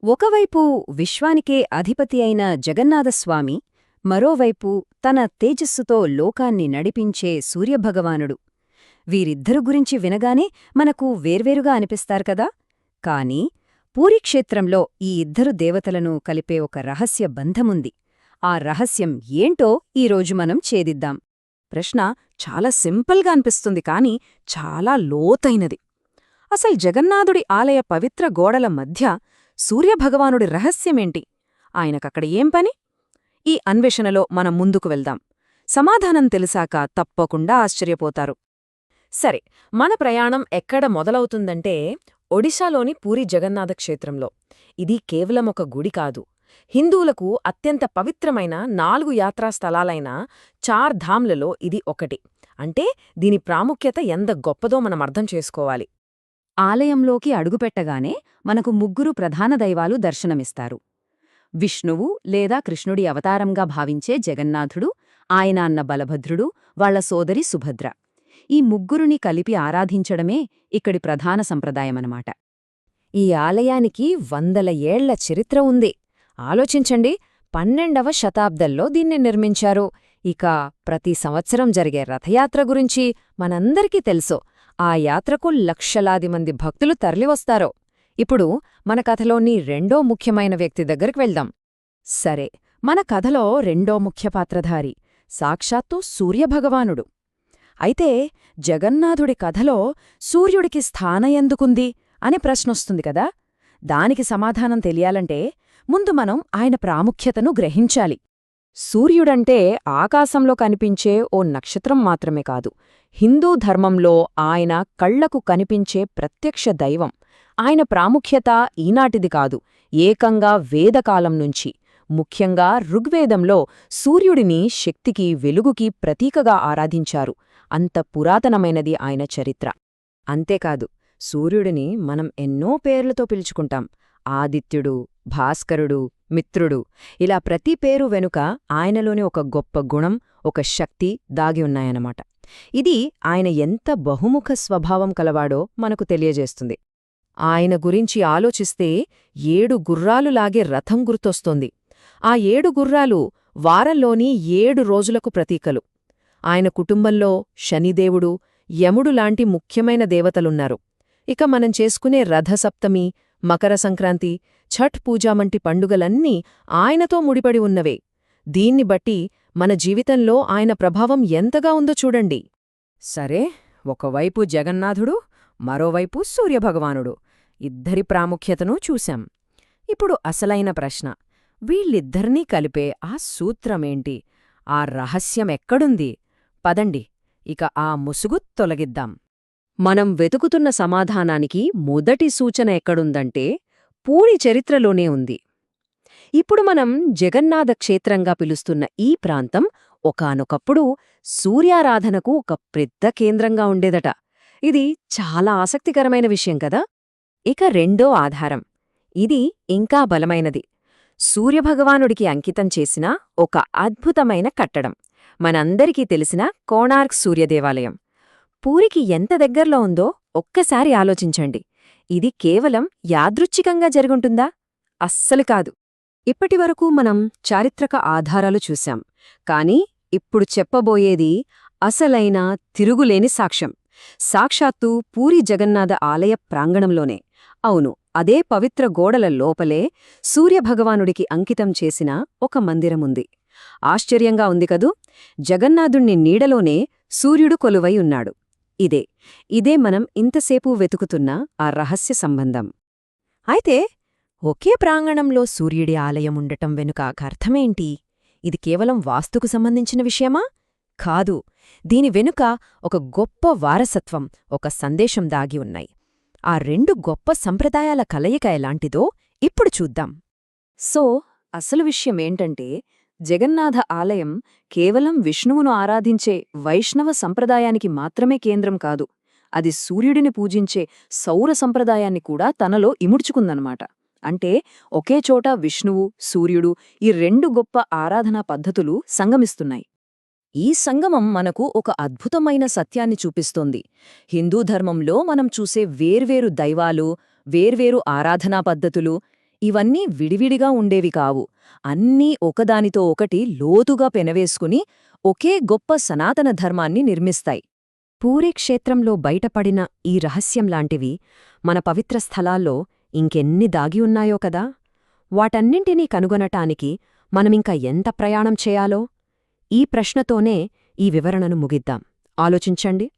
ఒకవైపు విశ్వానికే అధిపతి అయిన జగన్నాథస్వామి, మరోవైపు తన తేజస్సుతో లోకాన్ని నడిపించే సూర్యభగవానుడు. వీరిద్దరు గురించి వినగానే మనకు వేర్వేరుగా అనిపిస్తారు కదా. కాని పూరీక్షేత్రంలో ఈ ఇద్దరు దేవతలను కలిపే ఒక రహస్య బంధముంది. ఆ రహస్యం ఏంటో ఈరోజు మనం ఛేదిద్దాం. ప్రశ్న చాలా సింపుల్గా అనిపిస్తుంది కాని చాలా లోతైనది. అసలు జగన్నాథుడి ఆలయ పవిత్ర గోడల మధ్య సూర్యభగవానుడి రహస్యమేంటి? ఆయనకక్కడ ఏం పని? ఈ అన్వేషణలో మనం ముందుకు వెళ్దాం. సమాధానం తెలిసాక తప్పకుండా ఆశ్చర్యపోతారు. సరే, మన ప్రయాణం ఎక్కడ మొదలవుతుందంటే ఒడిశాలోని పూరి జగన్నాథ క్షేత్రంలో. ఇది కేవలం ఒక గుడి కాదు. హిందువులకు అత్యంత పవిత్రమైన 4 యాత్రాస్థలాలైన 4 ధామ్లలో ఇది ఒకటి. అంటే దీని ప్రాముఖ్యత ఎంత గొప్పదో మనం అర్థం చేసుకోవాలి. ఆలయంలోకి అడుగుపెట్టగానే మనకు 3 ప్రధాన దైవాలు దర్శనమిస్తారు. విష్ణువు లేదా కృష్ణుడి అవతారంగా భావించే జగన్నాథుడు, ఆయన అన్న బలభద్రుడు, వాళ్ల సోదరి సుభద్ర. ఈ 3ని కలిపి ఆరాధించడమే ఇక్కడి ప్రధాన సంప్రదాయమనమాట. ఈ ఆలయానికి వందల ఏళ్ల చరిత్ర ఉంది. ఆలోచించండి, 12వ శతాబ్దంలో దీన్ని నిర్మించారు. ఇక ప్రతి సంవత్సరం జరిగే రథయాత్ర గురించి మనందరికీ తెలుసు. ఆ యాత్రకు లక్షలాది మంది భక్తులు తరలివస్తారో. ఇప్పుడు మన కథలోని రెండో ముఖ్యమైన వ్యక్తి దగ్గరికి వెళ్దాం. సరే, మన కథలో రెండో ముఖ్యపాత్రధారి సాక్షాత్తు సూర్యభగవానుడు. అయితే జగన్నాథుడి కథలో సూర్యుడికి స్థానం ఎందుకుంది అనే ప్రశ్నొస్తుంది కదా. దానికి సమాధానం తెలియాలంటే ముందు మనం ఆయన ప్రాముఖ్యతను గ్రహించాలి. సూర్యుడంటే ఆకాశంలో కనిపించే ఓ నక్షత్రం మాత్రమే కాదు. హిందూ ధర్మంలో ఆయన కళ్లకు కనిపించే ప్రత్యక్ష దైవం. ఆయన ప్రాముఖ్యత ఈనాటిది కాదు, ఏకంగా వేదకాలం నుంచి. ముఖ్యంగా ఋగ్వేదంలో సూర్యుడిని శక్తికి, వెలుగుకి ప్రతీకగా ఆరాధించారు. అంత పురాతనమైనది ఆయన చరిత్ర. అంతేకాదు, సూర్యుడిని మనం ఎన్నో పేర్లతో పిలుచుకుంటాం. ఆదిత్యుడు, భాస్కరుడు, మిత్రుడు. ఇలా ప్రతి పేరు వెనుక ఆయనలోని ఒక గొప్ప గుణం, ఒక శక్తి దాగి ఉన్నాయన్నమాట. ఇది ఆయన ఎంత బహుముఖ స్వభావం కలవాడో మనకు తెలియజేస్తుంది. ఆయన గురించి ఆలోచిస్తే 7 గుర్రాలు లాగే రథం గుర్తొస్తోంది. ఆ 7 గుర్రాలు వారంలోని 7 రోజులకు ప్రతీకలు. ఆయన కుటుంబంలో శనిదేవుడు, యముడు లాంటి ముఖ్యమైన దేవతలున్నారు. ఇక మనం చేసుకునే రథసప్తమి, మకర సంక్రాంతి, ఛఠ్ పూజామంటి పండుగలన్నీ ఆయనతో ముడిపడి ఉన్నవే. దీన్ని బట్టి మన జీవితంలో ఆయన ప్రభావం ఎంతగా ఉందో చూడండి. సరే, ఒకవైపు జగన్నాథుడు, మరోవైపు సూర్యభగవానుడు. ఇద్దరి ప్రాముఖ్యతను చూశాం. ఇప్పుడు అసలైన ప్రశ్న, వీళ్ళిద్దరినీ కలిపే ఆ సూత్రమేంటి? ఆ రహస్యమెక్కడుంది? పదండి, ఇక ఆ ముసుగు తొలగిద్దాం. మనం వెతుకుతున్న సమాధానానికి మొదటి సూచన ఎక్కడుందంటే పూరి చరిత్రలోనే ఉంది. ఇప్పుడు మనం జగన్నాథ క్షేత్రంగా పిలుస్తున్న ఈ ప్రాంతం ఒకానొకప్పుడు సూర్యారాధనకు ఒక పెద్ద కేంద్రంగా ఉండేదట. ఇది చాలా ఆసక్తికరమైన విషయం కదా. ఇక రెండో ఆధారం, ఇది ఇంకా బలమైనది. సూర్యభగవానుడికి అంకితం చేసిన ఒక అద్భుతమైన కట్టడం, మనందరికీ తెలిసిన కోణార్క్ సూర్యదేవాలయం. పూరికి ఎంత దగ్గర్లో ఉందో ఒక్కసారి ఆలోచించండి. ఇది కేవలం యాదృచ్ఛికంగా జరుగుంటుందా? అస్సలు కాదు. ఇప్పటివరకు మనం చారిత్రక ఆధారాలు చూశాం. కాని ఇప్పుడు చెప్పబోయేది అసలైన తిరుగులేని సాక్ష్యం. సాక్షాత్తు పూరి జగన్నాథ ఆలయ ప్రాంగణంలోనే, అవును, అదే పవిత్ర గోడల లోపలే సూర్యభగవానుడికి అంకితం చేసిన ఒక మందిరముంది. ఆశ్చర్యంగా ఉంది కదూ. జగన్నాథుణ్ణి నీడలోనే సూర్యుడు కొలువై ఉన్నాడు. ఇదే మనం ఇంతసేపు వెతుకుతున్న ఆ రహస్య సంబంధం. అయితే ఒకే ప్రాంగణంలో సూర్యుడి ఆలయముండటం వెనుక అర్థమేంటి? ఇది కేవలం వాస్తుకు సంబంధించిన విషయమా? కాదు. దీని వెనుక ఒక గొప్ప వారసత్వం, ఒక సందేశం దాగి ఉన్నాయి. ఆ 2 గొప్ప సంప్రదాయాల కలయిక ఎలాంటిదో ఇప్పుడు చూద్దాం. అసలు విషయమేంటంటే, జగన్నాథ ఆలయం కేవలం విష్ణువును ఆరాధించే వైష్ణవ సంప్రదాయానికి మాత్రమే కేంద్రం కాదు. అది సూర్యుడిని పూజించే సౌర సంప్రదాయాన్ని కూడా తనలో ఇముడ్చుకుందనమాట. అంటే ఒకే చోట విష్ణువు, సూర్యుడు, ఈ 2 గొప్ప ఆరాధనా పద్ధతులు సంగమిస్తున్నాయి. ఈ సంగమం మనకు ఒక అద్భుతమైన సత్యాన్ని చూపిస్తోంది. హిందూ ధర్మంలో మనం చూసే వేర్వేరు దైవాలు, వేర్వేరు ఆరాధనా పద్ధతులు ఇవన్నీ విడివిడిగా ఉండేవి కావు. అన్నీ ఒకదానితో ఒకటి లోతుగా పెనవేసుకుని ఒకే గొప్ప సనాతన ధర్మాన్ని నిర్మిస్తాయి. పూరీ క్షేత్రంలో బయటపడిన ఈ రహస్యంలాంటివి మన పవిత్ర స్థలాల్లో ఇంకెన్ని దాగి ఉన్నాయో కదా. వాటన్నింటినీ కనుగొనటానికి మనమింక ఎంత ప్రయాణం చేయాలో? ఈ ప్రశ్నతోనే ఈ వివరణను ముగిద్దాం. ఆలోచించండి.